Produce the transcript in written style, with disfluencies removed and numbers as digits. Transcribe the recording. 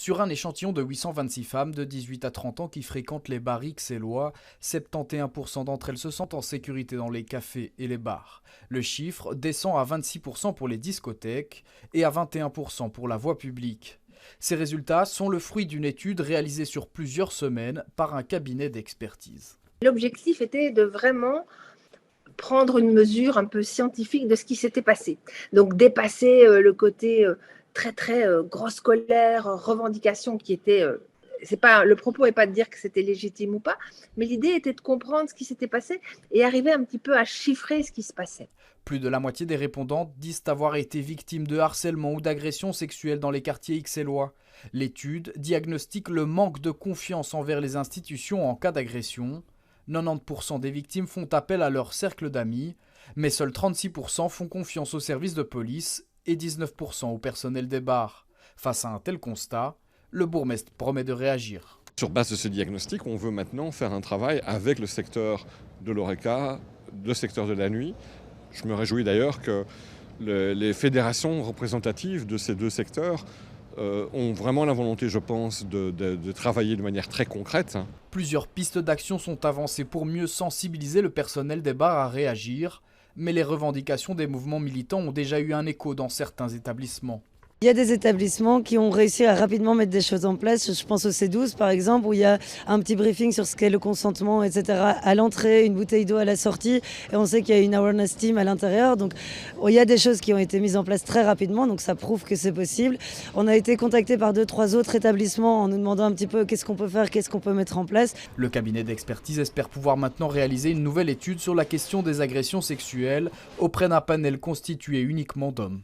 Sur un échantillon de 826 femmes de 18 à 30 ans qui fréquentent les bars ixellois, 71% d'entre elles se sentent en sécurité dans les cafés et les bars. Le chiffre descend à 26% pour les discothèques et à 21% pour la voie publique. Ces résultats sont le fruit d'une étude réalisée sur plusieurs semaines par un cabinet d'expertise. L'objectif était de vraiment prendre une mesure un peu scientifique de ce qui s'était passé. Donc dépasser le côté très grosse colère, revendication qui était... le propos n'est pas de dire que c'était légitime ou pas, mais l'idée était de comprendre ce qui s'était passé et arriver un petit peu à chiffrer ce qui se passait. Plus de la moitié des répondantes disent avoir été victimes de harcèlement ou d'agressions sexuelles dans les quartiers ixellois. L'étude diagnostique le manque de confiance envers les institutions en cas d'agression. 90% des victimes font appel à leur cercle d'amis, mais seuls 36% font confiance aux services de police et 19% au personnel des bars. Face à un tel constat, le bourgmestre promet de réagir. Sur base de ce diagnostic, on veut maintenant faire un travail avec le secteur de l'Horeca, le secteur de la nuit. Je me réjouis d'ailleurs que les fédérations représentatives de ces deux secteurs ont vraiment la volonté, je pense, de travailler de manière très concrète. Plusieurs pistes d'action sont avancées pour mieux sensibiliser le personnel des bars à réagir, mais les revendications des mouvements militants ont déjà eu un écho dans certains établissements. Il y a des établissements qui ont réussi à rapidement mettre des choses en place. Je pense au C12 par exemple, où il y a un petit briefing sur ce qu'est le consentement, etc. à l'entrée, une bouteille d'eau à la sortie. Et on sait qu'il y a une awareness team à l'intérieur. Donc il y a des choses qui ont été mises en place très rapidement. Donc ça prouve que c'est possible. On a été contacté par 2-3 autres établissements en nous demandant un petit peu qu'est-ce qu'on peut faire, qu'est-ce qu'on peut mettre en place. Le cabinet d'expertise espère pouvoir maintenant réaliser une nouvelle étude sur la question des agressions sexuelles auprès d'un panel constitué uniquement d'hommes.